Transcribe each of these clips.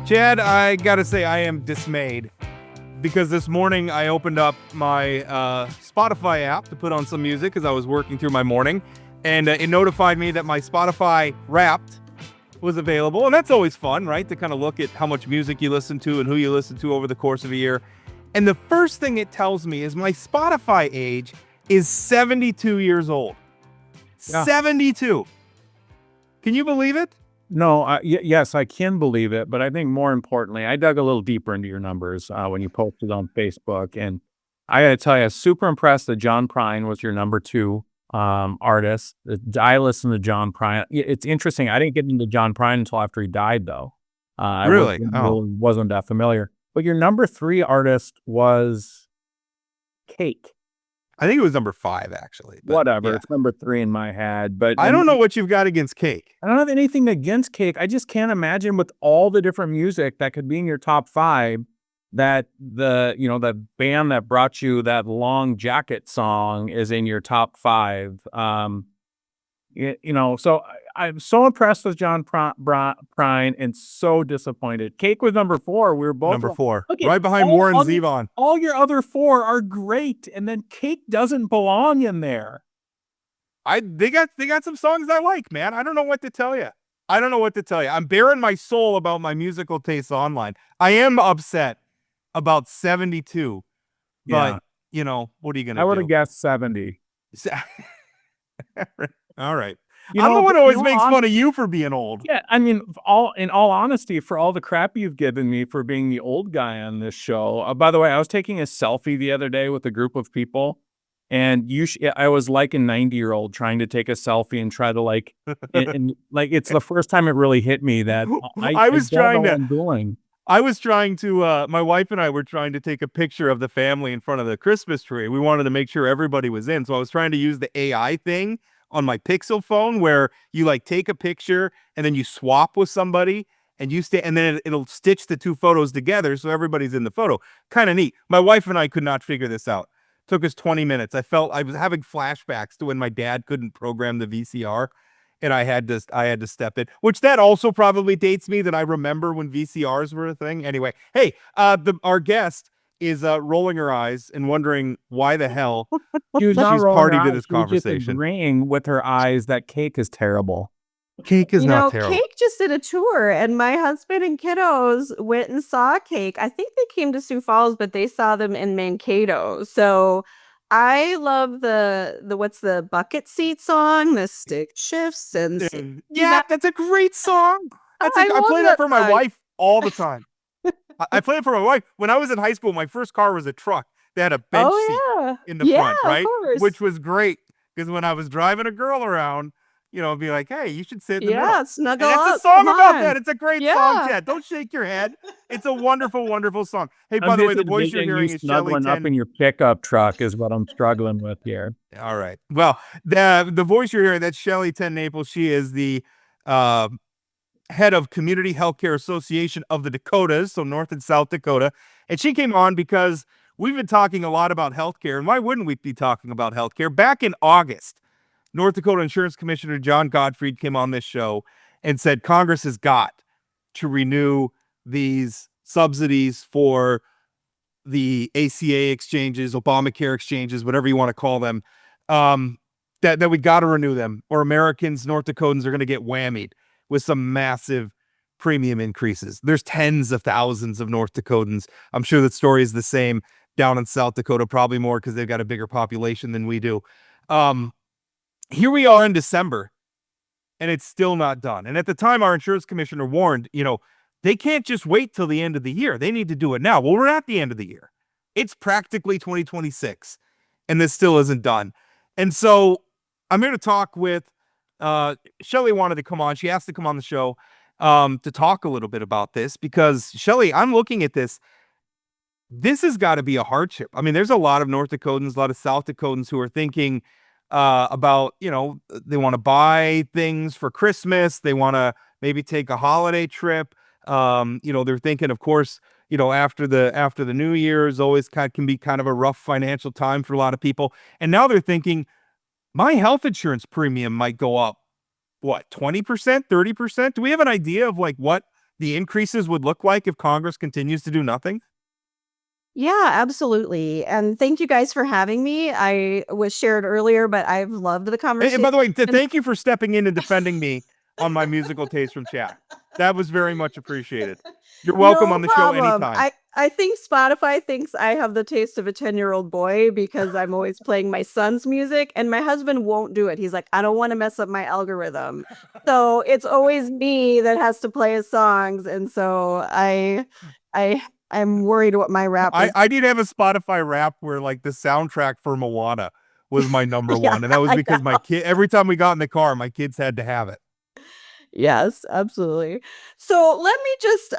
Chad, I gotta say I am dismayed because this morning I opened up my Spotify app to put on some music as I was working through my morning, and it notified me that my Spotify Wrapped was available, and that's always fun, right? To kind of look at how much music you listen to and who you listen to over the course of a year. And the first thing it tells me is my Spotify age is 72 years old. Yeah. 72. Can you believe it? No, yes, I can believe it, but I think more importantly, I dug a little deeper into your numbers when you posted on Facebook, and I got to tell you, super impressed that John Prine was your number 2 artist. I listened to John Prine. It's interesting. I didn't get into John Prine until after he died, though. Really? Wasn't that familiar. But your number 3 artist was Cake. I think it was number 5, actually. Whatever. Yeah. It's number 3 in my head. But I don't know what you've got against Cake. I don't have anything against Cake. I just can't imagine with all the different music that could be in your top 5 that the band that brought you that Long Jacket song is in your top 5. So I'm so impressed with John Prine and so disappointed. Cake was number 4. We were both number 4, right behind Warren Zevon. All your other 4 are great, and then Cake doesn't belong in there. They got some songs I like, man. I don't know what to tell you. I'm bearing my soul about my musical tastes online. I am upset about 72, but what are you gonna do? I would have guessed 70. All right. I'm the one who always makes fun of you for being old. Yeah, I mean, in all honesty, for all the crap you've given me for being the old guy on this show. By the way, I was taking a selfie the other day with a group of people, and I was like a 90-year-old trying to take a selfie and try to and it's the first time it really hit me that I was trying to. My wife and I were trying to take a picture of the family in front of the Christmas tree. We wanted to make sure everybody was in. So I was trying to use the AI thing on my Pixel phone where you take a picture and then you swap with somebody and and then it'll stitch the 2 photos together. So everybody's in the photo. Kind of neat. My wife and I could not figure this out. Took us 20 minutes. I felt I was having flashbacks to when my dad couldn't program the VCR. And I had to step in, which that also probably dates me that I remember when VCRs were a thing. Anyway, hey, our guest is rolling her eyes and wondering why the hell she's party to this conversation. She's agreeing with her eyes that Cake is terrible. Cake is not terrible. Cake just did a tour, and my husband and kiddos went and saw Cake. I think they came to Sioux Falls, but they saw them in Mankato. So I love the what's the bucket seat song, the stick shifts and that's a great song. I play that for my wife all the time. I play it for my wife. When I was in high school, my first car was a truck. They had a bench seat in the front, right? Which was great because when I was driving a girl around, it'd be like, hey, you should sit in the middle. Snuggle up. It's a song about that. It's a great song, Chad. Don't shake your head. It's a wonderful, wonderful song. Hey, by the way, the voice you're hearing is Shelly. Snuggling up in your pickup truck is what I'm struggling with here. All right. Well, the voice you're hearing, that's Shelly 10 Napel. She is the head of Community HealthCare Association of the Dakotas, so North and South Dakota. And she came on because we've been talking a lot about healthcare. And why wouldn't we be talking about healthcare? Back in August, North Dakota Insurance Commissioner John Gottfried came on this show and said Congress has got to renew these subsidies for the ACA exchanges, Obamacare exchanges, whatever you want to call them, that we got to renew them, or Americans, North Dakotans, are going to get whammied with some massive premium increases. There's tens of thousands of North Dakotans. I'm sure the story is the same down in South Dakota, probably more because they've got a bigger population than we do. Here we are in December, and it's still not done. And at the time, our insurance commissioner warned, they can't just wait till the end of the year. They need to do it now. Well, we're at the end of the year. It's practically 2026, and this still isn't done. And so I'm here to talk with Shelly. Wanted to come on. She asked to come on the show to talk a little bit about this because, Shelly, I'm looking at this. This has got to be a hardship. I mean, there's a lot of North Dakotans, a lot of South Dakotans who are thinking about, they want to buy things for Christmas. They want to maybe take a holiday trip. They're thinking, of course, after the New Year's always can be kind of a rough financial time for a lot of people. And now they're thinking, my health insurance premium might go up, what, 20%, 30%? Do we have an idea of what the increases would look like if Congress continues to do nothing? Yeah, absolutely. And thank you guys for having me. I was shared earlier, but I've loved the And conversation. by the way, thank you for stepping in and defending me on my musical taste from chat. That was very much appreciated. You're welcome No on the show problem. anytime. I think Spotify thinks I have the taste of a 10-year-old boy because I'm always playing my son's music, and my husband won't do it. He's like, I don't want to mess up my algorithm. So it's always me that has to play his songs. And so I'm worried what my rap is. I did have a Spotify rap where like the soundtrack for Moana was my number Yeah, one, and that was I because my know. kid every time we got in the car, my kids had to have it. Yes, absolutely. So let me just,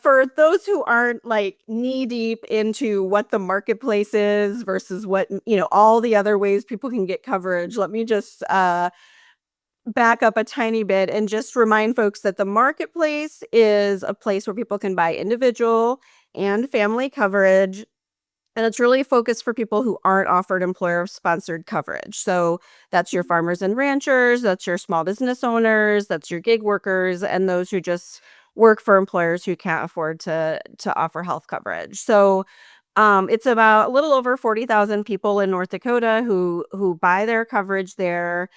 for those who aren't like knee deep into what the marketplace is versus what, all the other ways people can get coverage, let me just back up a tiny bit and just remind folks that the marketplace is a place where people can buy individual and family coverage. And it's really focused for people who aren't offered employer-sponsored coverage. So that's your farmers and ranchers, that's your small business owners, that's your gig workers, and those who just work for employers who can't afford to offer health coverage. So it's about a little over 40,000 people in North Dakota who buy their coverage there.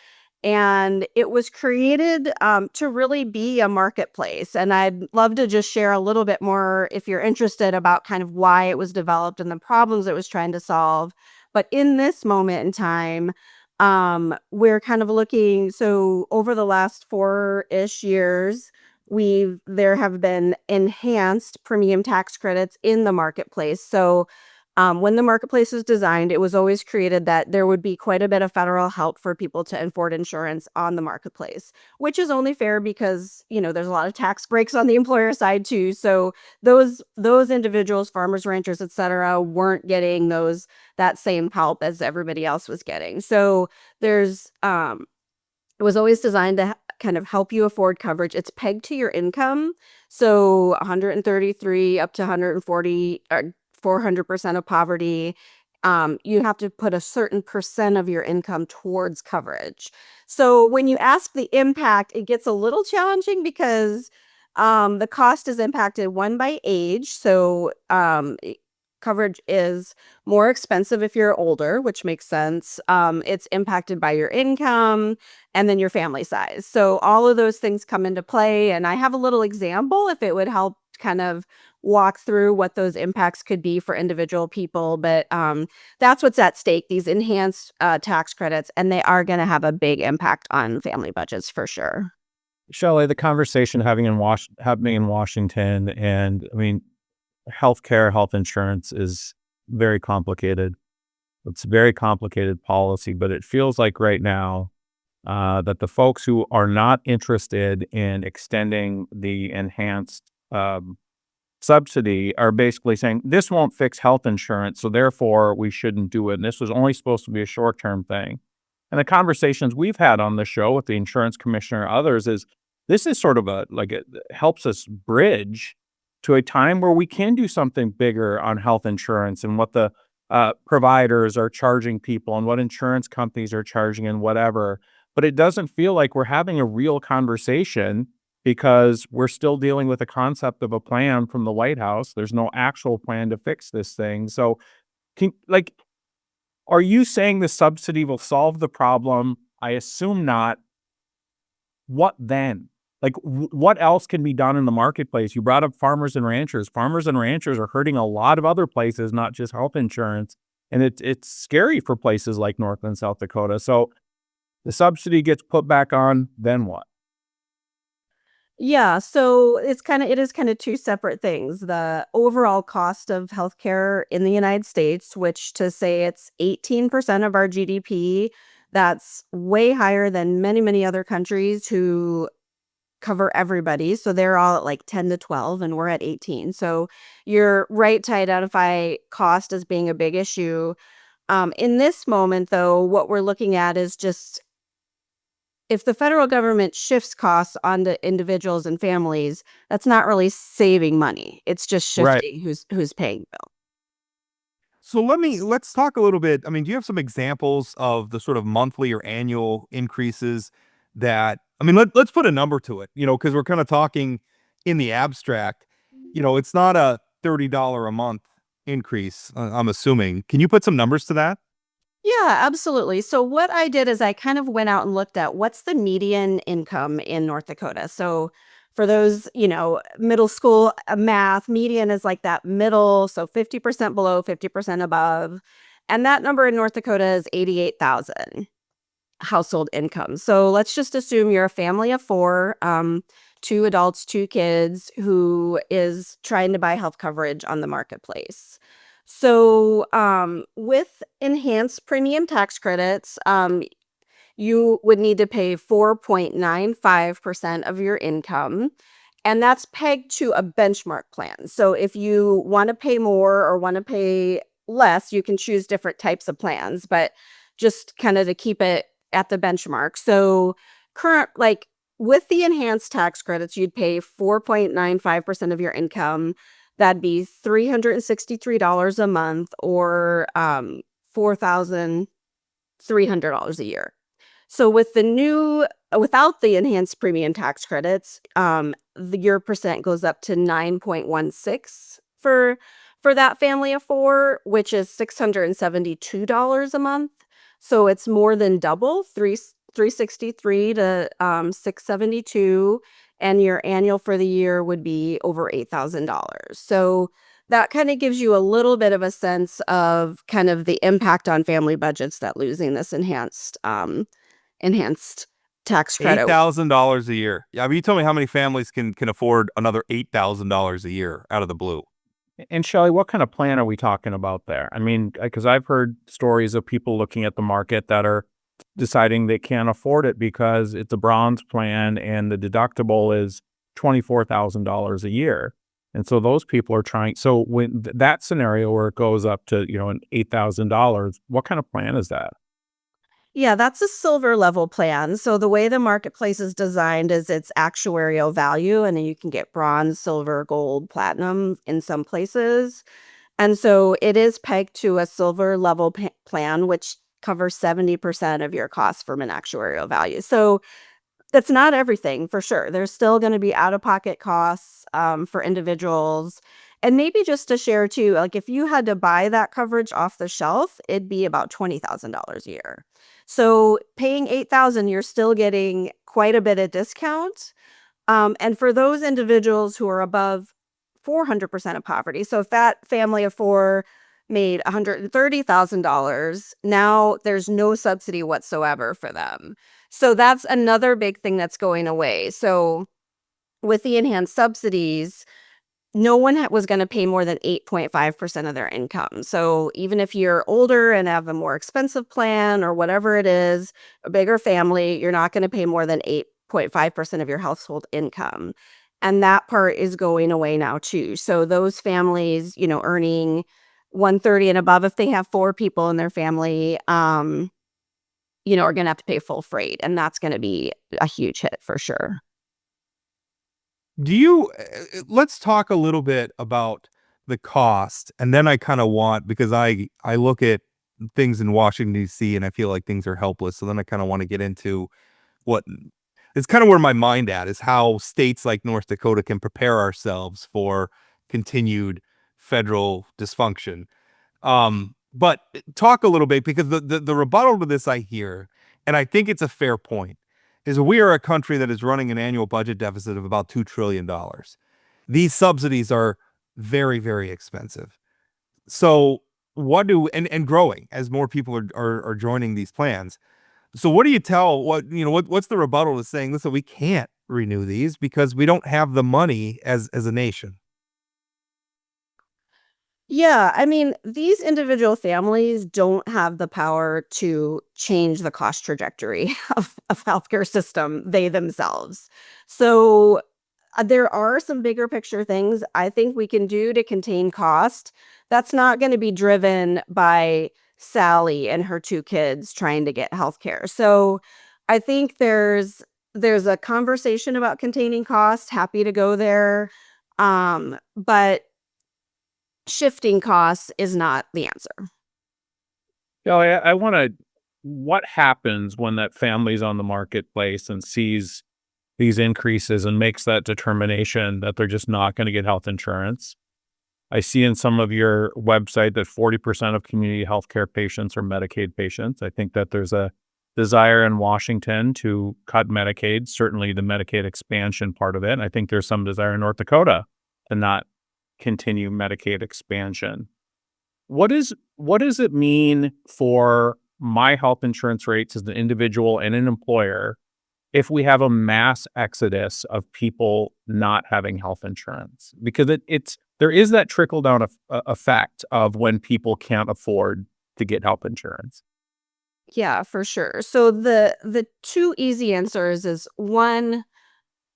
And it was created to really be a marketplace. And I'd love to just share a little bit more, if you're interested, about kind of why it was developed and the problems it was trying to solve. But in this moment in time, we're kind of looking. So over the last 4-ish years, there have been enhanced premium tax credits in the marketplace. So when the marketplace was designed, it was always created that there would be quite a bit of federal help for people to afford insurance on the marketplace, which is only fair because, there's a lot of tax breaks on the employer side too. So those individuals, farmers, ranchers, et cetera, weren't getting that same help as everybody else was getting. So there's it was always designed to kind of help you afford coverage. It's pegged to your income. So 133 up to 140 or 400% of poverty. You have to put a certain percent of your income towards coverage. So when you ask the impact, it gets a little challenging because the cost is impacted one by age. So coverage is more expensive if you're older, which makes sense. It's impacted by your income and then your family size. So all of those things come into play. And I have a little example if it would help kind of walk through what those impacts could be for individual people. But that's what's at stake, these enhanced tax credits, and they are going to have a big impact on family budgets for sure. Shelly, the conversation happening in Washington, and I mean, healthcare, health insurance is very complicated. It's a very complicated policy, but it feels like right now that the folks who are not interested in extending the enhanced subsidy are basically saying this won't fix health insurance, so therefore we shouldn't do it. And this was only supposed to be a short-term thing. And the conversations we've had on the show with the insurance commissioner and others is this is sort of it helps us bridge to a time where we can do something bigger on health insurance and what the providers are charging people and what insurance companies are charging and whatever. But it doesn't feel like we're having a real conversation because we're still dealing with the concept of a plan from the White House. There's no actual plan to fix this thing. So, are you saying the subsidy will solve the problem? I assume not. What then? What else can be done in the marketplace? You brought up farmers and ranchers. Farmers and ranchers are hurting a lot of other places, not just health insurance. And it's scary for places like North and South Dakota. So the subsidy gets put back on, then what? Yeah, so it is kind of two separate things. The overall cost of healthcare in the United States, which to say it's 18% of our GDP, that's way higher than many, many other countries who cover everybody. So they're all at like 10 to 12 and we're at 18. So you're right to identify cost as being a big issue. In this moment, though, what we're looking at is just if the federal government shifts costs onto individuals and families, that's not really saving money. It's just Right. shifting who's paying the bill. So let's talk a little bit. I mean, do you have some examples of the sort of monthly or annual increases that, I mean, let's put a number to it, because we're kind of talking, in the abstract, it's not a $30 a month increase, I'm assuming. Can you put some numbers to that? Yeah, absolutely. So what I did is I kind of went out and looked at what's the median income in North Dakota. So for those, middle school math, median is like that middle, so 50% below, 50% above. And that number in North Dakota is 88,000 household income. So let's just assume you're a family of four, 2 adults, 2 kids, who is trying to buy health coverage on the marketplace. So with enhanced premium tax credits, you would need to pay 4.95% of your income. And that's pegged to a benchmark plan. So if you want to pay more or want to pay less, you can choose different types of plans, but just kind of to keep it at the benchmark. So like with the enhanced tax credits, you'd pay 4.95% of your income. That'd be $363 a month, or $4,300 a year. So without the enhanced premium tax credits, your percent goes up to 9.16 for that family of four, which is $672 a month. So it's more than double, 363 to 672, and your annual for the year would be over $8,000. So that kind of gives you a little bit of a sense of kind of the impact on family budgets that losing this enhanced tax credit. $8,000 a year. Yeah, I mean, you tell me how many families can afford another $8,000 a year out of the blue. And Shelly, what kind of plan are we talking about there? I mean, because I've heard stories of people looking at the market that are deciding they can't afford it because it's a bronze plan and the deductible is $24,000 a year. And so those people are trying. So when that scenario where it goes up to, an $8,000, what kind of plan is that? Yeah, that's a silver level plan. So the way the marketplace is designed is it's actuarial value, and then you can get bronze, silver, gold, platinum in some places. And so it is pegged to a silver level plan, which covers 70% of your costs from an actuarial value. So that's not everything, for sure. There's still going to be out of pocket costs for individuals. And maybe just to share too, like if you had to buy that coverage off the shelf, it'd be about $20,000 a year. So paying $8,000, you're still getting quite a bit of discount. And for those individuals who are above 400% of poverty, so if that family of four made $130,000, now there's no subsidy whatsoever for them. So that's another big thing that's going away. So with the enhanced subsidies, no one was going to pay more than 8.5% of their income. So even if you're older and have a more expensive plan or whatever it is, a bigger family, you're not going to pay more than 8.5% of your household income. And that part is going away now too. So those families, earning 130 and above, if they have 4 people in their family, are going to have to pay full freight. And that's going to be a huge hit for sure. Let's talk a little bit about the cost. And then I kind of because I look at things in Washington, D.C., and I feel like things are helpless. So then I kind of want to get into what it's kind of where my mind at is how states like North Dakota can prepare ourselves for continued federal dysfunction. But talk a little bit, because the rebuttal to this I hear, and I think it's a fair point, is we are a country that is running an annual budget deficit of about $2 trillion. These subsidies are very, very expensive. So and growing as more people are joining these plans. So what do you what's the rebuttal to saying, listen, we can't renew these because we don't have the money as a nation? Yeah, I mean, these individual families don't have the power to change the cost trajectory of healthcare system, they themselves. So there are some bigger picture things I think we can do to contain cost. That's not going to be driven by Sally and her 2 kids trying to get healthcare. So I think there's a conversation about containing costs. Happy to go there. But shifting costs is not the answer. Shelly, I want to. What happens when that family's on the marketplace and sees these increases and makes that determination that they're just not going to get health insurance. I see in some of your website that 40% of community healthcare patients are Medicaid patients. I think that there's a desire in Washington to cut Medicaid, certainly the Medicaid expansion part of it. And I think there's some desire in North Dakota to not continue Medicaid expansion. What does it mean for my health insurance rates as an individual and an employer if we have a mass exodus of people not having health insurance? Because there is that trickle down effect of when people can't afford to get health insurance. Yeah, for sure. So the two easy answers is one,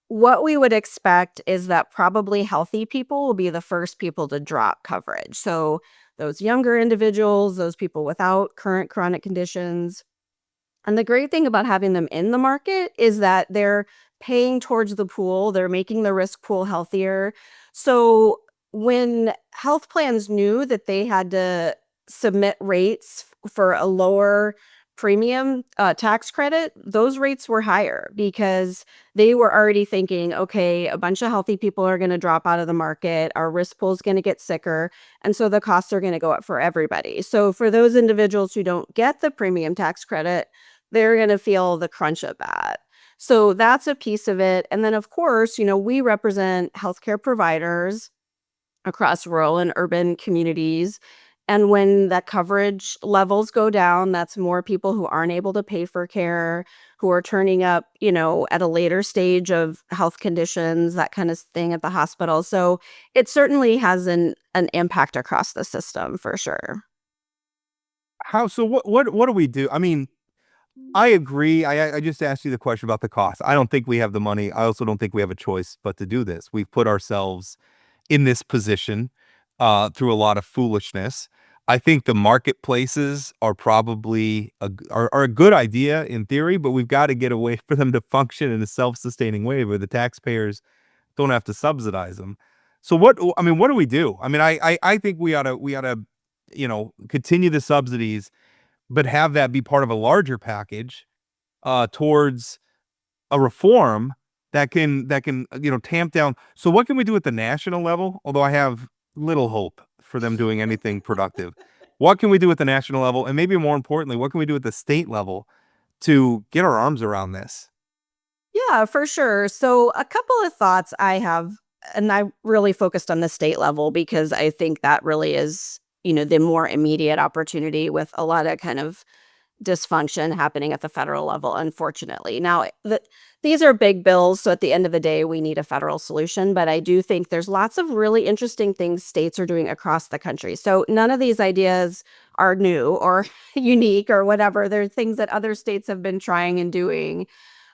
what we would expect is that probably healthy people will be the first people to drop coverage. So those younger individuals, those people without current chronic conditions. And the great thing about having them in the market is that they're paying towards the pool, they're making the risk pool healthier. So when health plans knew that they had to submit rates for a lower premium tax credit, those rates were higher because they were already thinking, okay, a bunch of healthy people are going to drop out of the market, our risk pool is going to get sicker, and so the costs are going to go up for everybody. So for those individuals who don't get the premium tax credit, they're going to feel the crunch of that. So that's a piece of it. And then, of course, we represent healthcare providers across rural and urban communities. And when that coverage levels go down, that's more people who aren't able to pay for care, who are turning up, at a later stage of health conditions, that kind of thing at the hospital. So it certainly has an impact across the system for sure. So what do we do? I mean, I agree. I just asked you the question about the cost. I don't think we have the money. I also don't think we have a choice but to do this. We've put ourselves in this position through a lot of foolishness. I think the marketplaces are probably are a good idea in theory, but we've got to get a way for them to function in a self-sustaining way where the taxpayers don't have to subsidize them. So what do we do? I mean, I think we ought to continue the subsidies, but have that be part of a larger package towards a reform that can tamp down. So what can we do at the national level? Although I have little hope for them doing anything productive. What can we do at the national level? And maybe more importantly, what can we do at the state level to get our arms around this? Yeah, for sure. So a couple of thoughts I have, and I really focused on the state level because I think that really is, the more immediate opportunity with a lot of kind of dysfunction happening at the federal level, unfortunately. Now, these are big bills, so at the end of the day, we need a federal solution, but I do think there's lots of really interesting things states are doing across the country. So none of these ideas are new or unique or whatever. They're things that other states have been trying and doing.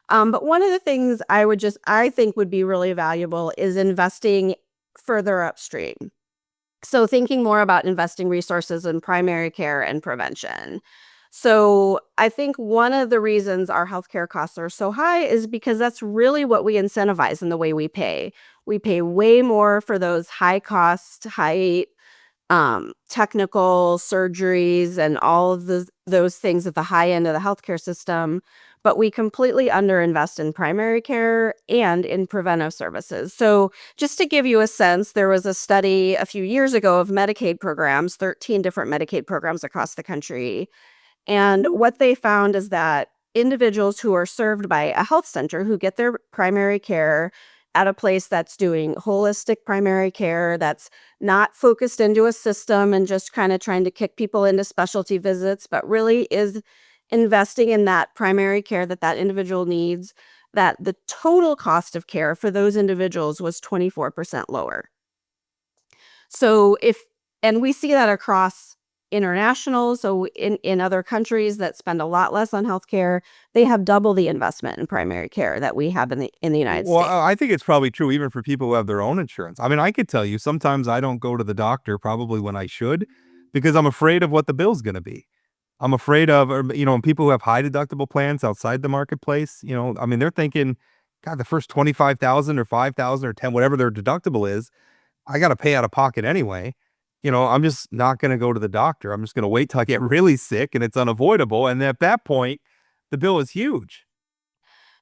But one of the things I think would be really valuable is investing further upstream. So thinking more about investing resources in primary care and prevention. So I think one of the reasons our healthcare costs are so high is because that's really what we incentivize in the way we pay. We pay way more for those high cost, high technical surgeries and all of those things at the high end of the healthcare system, but we completely underinvest in primary care and in preventive services. So just to give you a sense, there was a study a few years ago of Medicaid programs, 13 different Medicaid programs across the country. And what they found is that individuals who are served by a health center who get their primary care at a place that's doing holistic primary care, that's not focused into a system and just kind of trying to kick people into specialty visits, but really is investing in that primary care that individual needs, that the total cost of care for those individuals was 24% lower. So and we see that across international. So in other countries that spend a lot less on healthcare, they have double the investment in primary care that we have in the United Well, States. I think it's probably true even for people who have their own insurance. I mean, I could tell you sometimes I don't go to the doctor probably when I should because I'm afraid of what the bill's going to be. I'm afraid of, and people who have high deductible plans outside the marketplace, I mean, they're thinking, God, the first 25,000 or 5,000 or 10, whatever their deductible is, I got to pay out of pocket anyway. I'm just not going to go to the doctor. I'm just going to wait till I get really sick and it's unavoidable. And at that point, the bill is huge.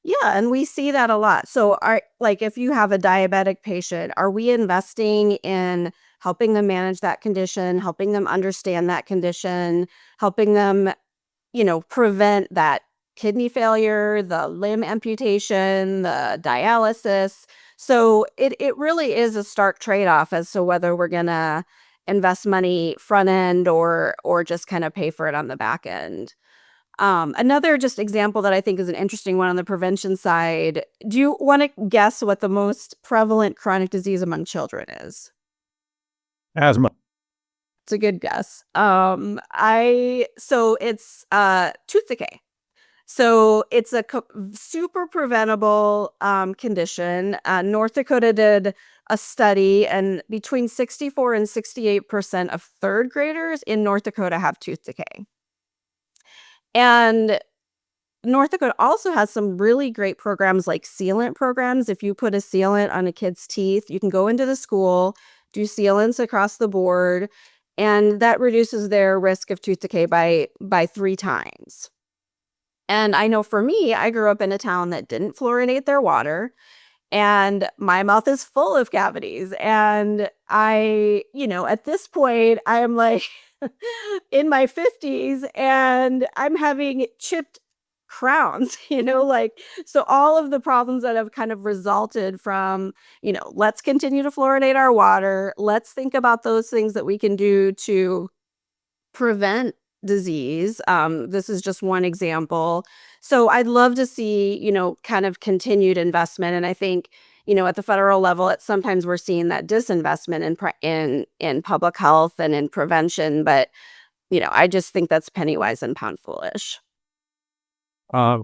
Yeah, and we see that a lot. So if you have a diabetic patient, are we investing in helping them manage that condition, helping them understand that condition, helping them, prevent that kidney failure, the limb amputation, the dialysis? So it really is a stark trade-off as to whether we're gonna invest money front end or just kind of pay for it on the back end. Another just example that I think is an interesting one on the prevention side. Do you want to guess what the most prevalent chronic disease among children is? Asthma. It's a good guess. I so it's tooth decay. So it's a super preventable condition. North Dakota did a study, and between 64 and 68% of third graders in North Dakota have tooth decay. And North Dakota also has some really great programs like sealant programs. If you put a sealant on a kid's teeth, you can go into the school, do sealants across the board, and that reduces their risk of tooth decay by 3 times. And I know for me, I grew up in a town that didn't fluorinate their water, and my mouth is full of cavities. And at this point, I'm like in my 50s and I'm having chipped crowns, so all of the problems that have kind of resulted from, let's continue to fluorinate our water. Let's think about those things that we can do to prevent disease. This is just one example. So I'd love to see, kind of continued investment. And I think, at the federal level, sometimes we're seeing that disinvestment in public health and in prevention. But, I just think that's penny wise and pound foolish.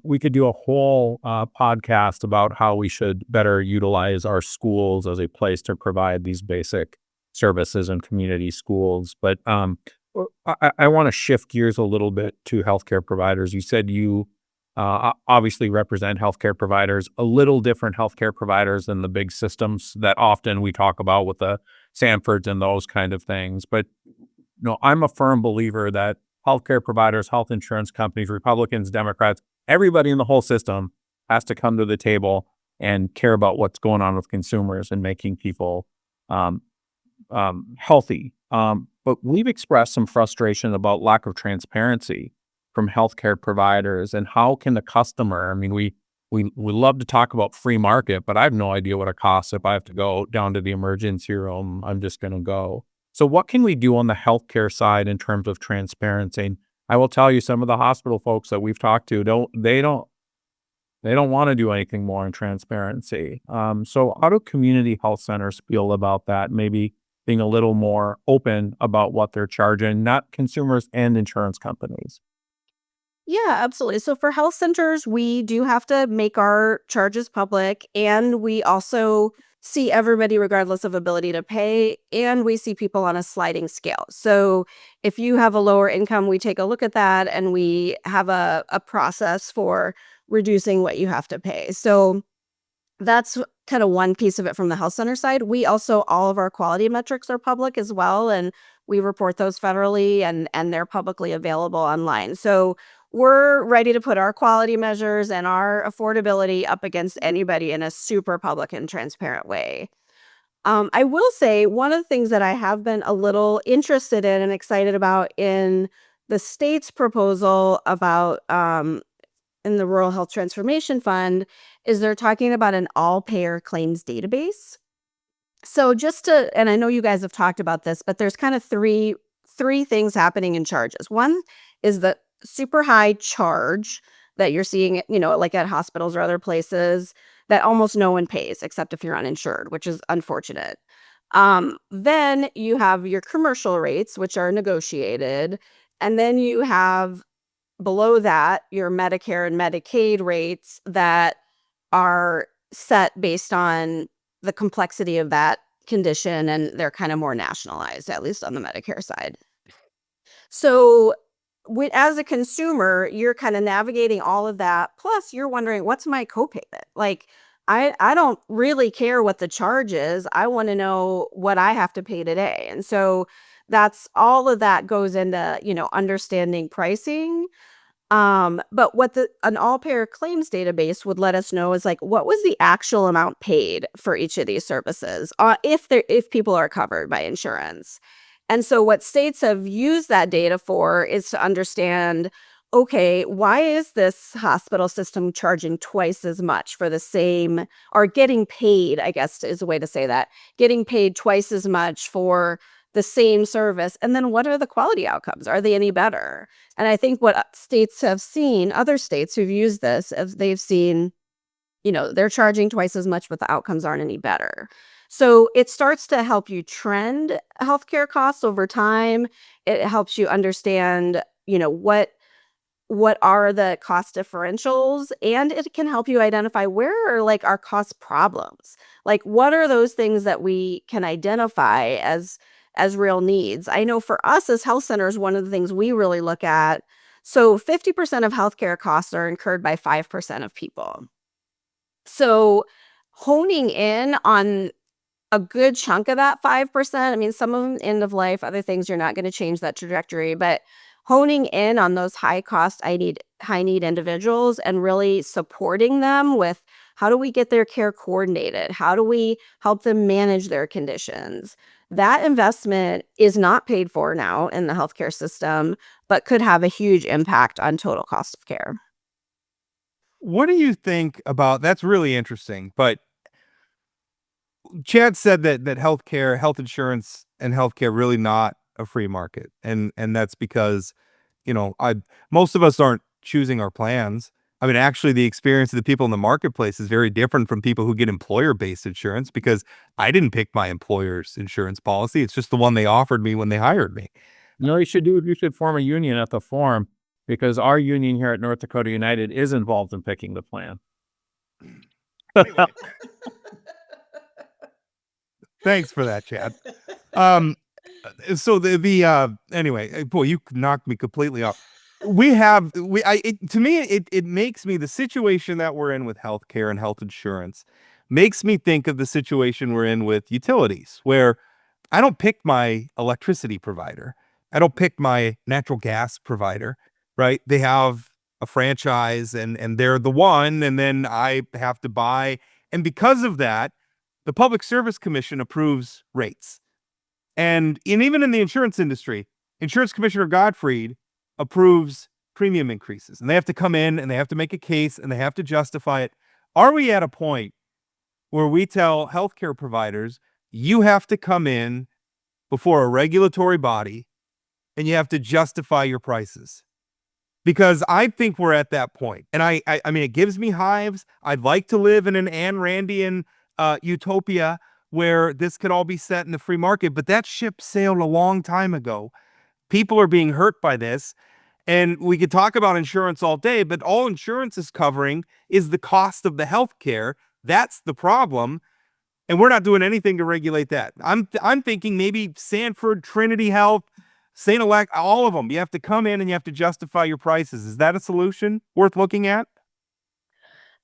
We could do a whole podcast about how we should better utilize our schools as a place to provide these basic services in community schools. But I want to shift gears a little bit to healthcare providers. You said you obviously represent healthcare providers, a little different healthcare providers than the big systems that often we talk about with the Sanfords and those kind of things. But I'm a firm believer that healthcare providers, health insurance companies, Republicans, Democrats, everybody in the whole system has to come to the table and care about what's going on with consumers and making people healthy. But we've expressed some frustration about lack of transparency from healthcare providers and how can the customer, I mean, we love to talk about free market, but I have no idea what it costs. If I have to go down to the emergency room, I'm just going to go. So what can we do on the healthcare side in terms of transparency? I will tell you, some of the hospital folks that we've talked to don't want to do anything more in transparency. So how do community health centers feel about that? Maybe being a little more open about what they're charging, not consumers and insurance companies. Yeah, absolutely. So for health centers, we do have to make our charges public, and we also see everybody regardless of ability to pay, and we see people on a sliding scale. So if you have a lower income, we take a look at that and we have a process for reducing what you have to pay. So that's kind of one piece of it from the health center side. We also, all of our quality metrics are public as well, and we report those federally and they're publicly available online. So we're ready to put our quality measures and our affordability up against anybody in a super public and transparent way. I will say one of the things that I have been a little interested in and excited about in the state's proposal about in the Rural Health Transformation Fund is they're talking about an all-payer claims database. So and I know you guys have talked about this, but there's kind of three things happening in charges. One is the super high charge that you're seeing, like at hospitals or other places that almost no one pays except if you're uninsured, which is unfortunate. Then you have your commercial rates, which are negotiated. And then you have below that your Medicare and Medicaid rates that are set based on the complexity of that condition, and they're kind of more nationalized, at least on the Medicare side. So as a consumer, you're kind of navigating all of that. Plus, you're wondering, what's my copayment? Like, I don't really care what the charge is. I want to know what I have to pay today. And so that's all of that goes into, understanding pricing. But what an all-payer claims database would let us know is like, what was the actual amount paid for each of these services, if people are covered by insurance. And so what states have used that data for is to understand, okay, why is this hospital system charging twice as much for the same, or getting paid, I guess is a way to say that, getting paid twice as much for the same service. And then what are the quality outcomes? Are they any better? And I think what states have seen, other states who've used this, as they've seen, they're charging twice as much, but the outcomes aren't any better. So it starts to help you trend healthcare costs over time. It helps you understand, what are the cost differentials, and it can help you identify where are like our cost problems. Like, what are those things that we can identify as real needs? I know for us as health centers, one of the things we really look at, so 50% of healthcare costs are incurred by 5% of people. So honing in on a good chunk of that 5%, I mean, some of them end of life, other things you're not going to change that trajectory, but honing in on those high need individuals and really supporting them with, how do we get their care coordinated? How do we help them manage their conditions? That investment is not paid for now in the healthcare system, but could have a huge impact on total cost of care. What do you think about that's really interesting, but Chad said that healthcare, health insurance and healthcare really not a free market. And that's because, I most of us aren't choosing our plans. I mean, actually the experience of the people in the marketplace is very different from people who get employer-based insurance, because I didn't pick my employer's insurance policy. It's just the one they offered me when they hired me. You should form a union at the farm, because our union here at North Dakota United is involved in picking the plan. Anyway. Thanks for that, Chad. So anyway, boy, you knocked me completely off. To me, it makes me, the situation that we're in with healthcare and health insurance makes me think of the situation we're in with utilities, where I don't pick my electricity provider. I don't pick my natural gas provider, right? They have a franchise and they're the one, and then I have to buy. And because of that, the Public Service Commission approves rates. And even in the insurance industry, Insurance Commissioner Gottfried approves premium increases. And they have to come in and they have to make a case and they have to justify it. Are we at a point where we tell healthcare providers, you have to come in before a regulatory body and you have to justify your prices? Because I think we're at that point. And I mean, it gives me hives. I'd like to live in an Ayn Randian utopia where this could all be set in the free market, but that ship sailed a long time ago. People are being hurt by this. And we could talk about insurance all day, but all insurance is covering is the cost of the healthcare. That's the problem. And we're not doing anything to regulate that. I'm thinking maybe Sanford, Trinity Health, St. Elect, all of them. You have to come in and you have to justify your prices. Is that a solution worth looking at?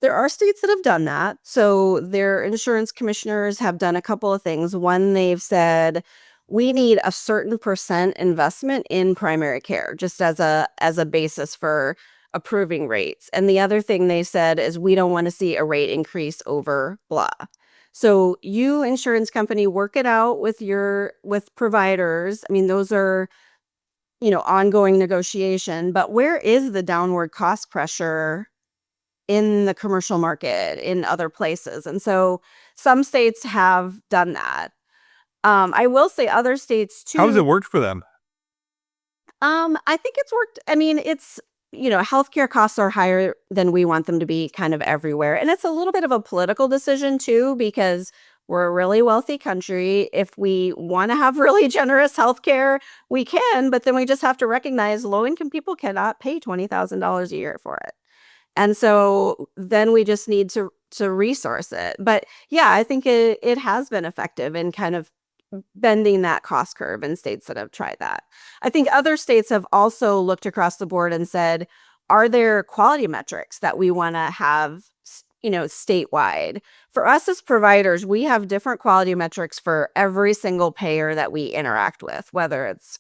There are states that have done that. So their insurance commissioners have done a couple of things. One, they've said, we need a certain percent investment in primary care, just as a basis for approving rates. And the other thing they said is, we don't want to see a rate increase over blah. So you, insurance company, work it out with providers. I mean, those are, ongoing negotiation. But where is the downward cost pressure in the commercial market, in other places? And so some states have done that. I will say other states too. How has it worked for them? I think it's worked. I mean, it's, healthcare costs are higher than we want them to be kind of everywhere. And it's a little bit of a political decision too, because we're a really wealthy country. If we want to have really generous healthcare, we can, but then we just have to recognize low-income people cannot pay $20,000 a year for it. And so then we just need to resource it. But yeah, I think it has been effective in kind of bending that cost curve in states that have tried that. I think other states have also looked across the board and said, are there quality metrics that we want to have, statewide? For us as providers, we have different quality metrics for every single payer that we interact with, whether it's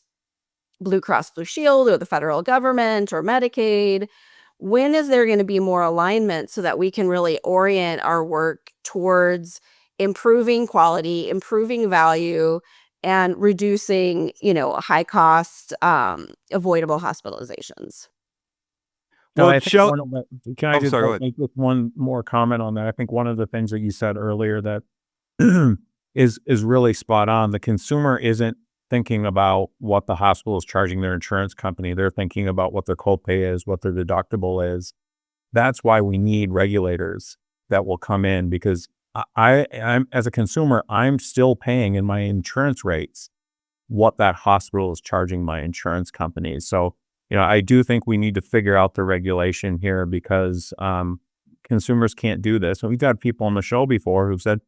Blue Cross Blue Shield or the federal government or Medicaid? When is there going to be more alignment so that we can really orient our work towards improving quality, improving value, and reducing, high cost, avoidable hospitalizations? No, Well, I think Shelley, one of the can I I'm just sorry, go ahead. make just one more comment on that? I think one of the things that you said earlier that is really spot on. The consumer isn't thinking about what the hospital is charging their insurance company. They're thinking about what their copay is, what their deductible is. That's why we need regulators that will come in because I'm as a consumer, I'm still paying in my insurance rates what that hospital is charging my insurance companies. So, I do think we need to figure out the regulation here because consumers can't do this. And we've got people on the show before who've said,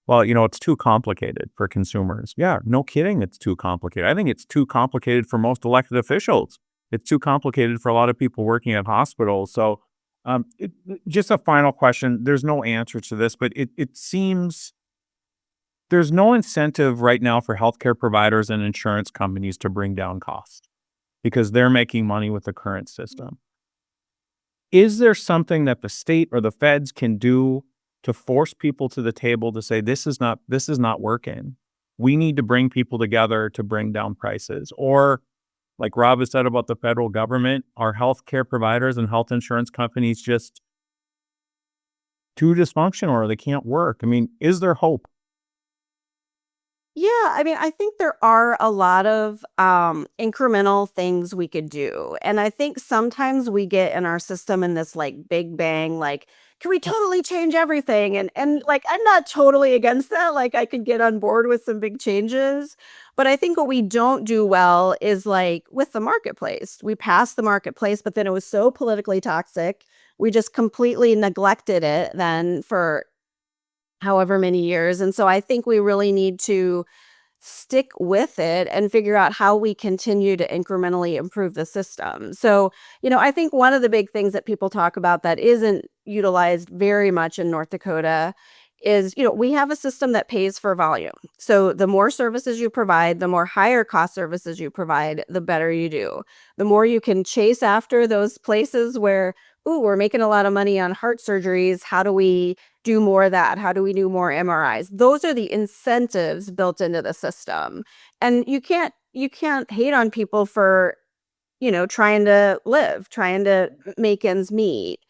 well, it's too complicated for consumers. Yeah, no kidding. It's too complicated. I think it's too complicated for most elected officials. It's too complicated for a lot of people working at hospitals. So, just a final question. There's no answer to this, but it seems there's no incentive right now for healthcare providers and insurance companies to bring down costs because they're making money with the current system. Is there something that the state or the feds can do to force people to the table to say, this is not working? We need to bring people together to bring down prices. Or like Rob has said about the federal government, are healthcare providers and health insurance companies just too dysfunctional or they can't work? I mean, is there hope? Yeah, I mean, I think there are a lot of incremental things we could do. And I think sometimes we get in our system in this like big bang, like, can we totally change everything? And like I'm not totally against that. Like I could get on board with some big changes. But I think what we don't do well is like with the marketplace. We passed the marketplace, but then it was so politically toxic. We just completely neglected it then for however many years. And so I think we really need to stick with it and figure out how we continue to incrementally improve the system. So, I think one of the big things that people talk about that isn't utilized very much in North Dakota is, we have a system that pays for volume. So the more services you provide, the more higher cost services you provide, the better you do. The more you can chase after those places where, ooh, we're making a lot of money on heart surgeries. How do we do more of that? How do we do more MRIs? Those are the incentives built into the system. And you can't hate on people for, trying to live, trying to make ends meet.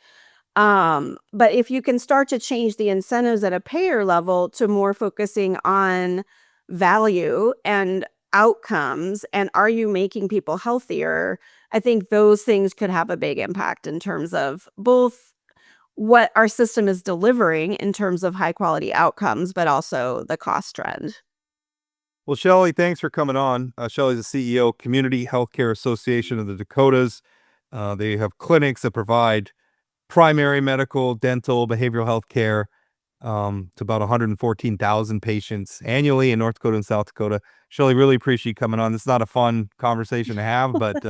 But if you can start to change the incentives at a payer level to more focusing on value and outcomes, and are you making people healthier? I think those things could have a big impact in terms of both what our system is delivering in terms of high quality outcomes, but also the cost trend. Well, Shelly, thanks for coming on. Shelly's the CEO, Community Healthcare Association of the Dakotas. They have clinics that provide primary medical, dental, behavioral health care to about 114,000 patients annually in North Dakota and South Dakota. Shelly, really appreciate you coming on. This is not a fun conversation to have, but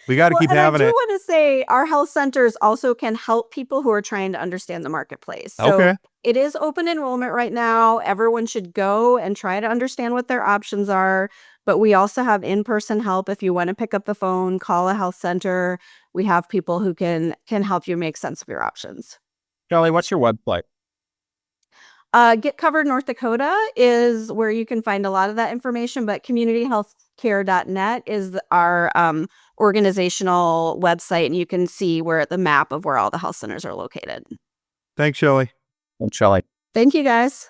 we got to Well, keep and I having do it. want to say our health centers also can help people who are trying to understand the marketplace. So Okay. it is open enrollment right now. Everyone should go and try to understand what their options are. But we also have in-person help. If you want to pick up the phone, call a health center. We have people who can help you make sense of your options. Shelly, what's your website? Get Covered North Dakota is where you can find a lot of that information, but communityhealthcare.net is our organizational website, and you can see where the map of where all the health centers are located. Thanks, Shelly. And Shelly. Thank you, guys.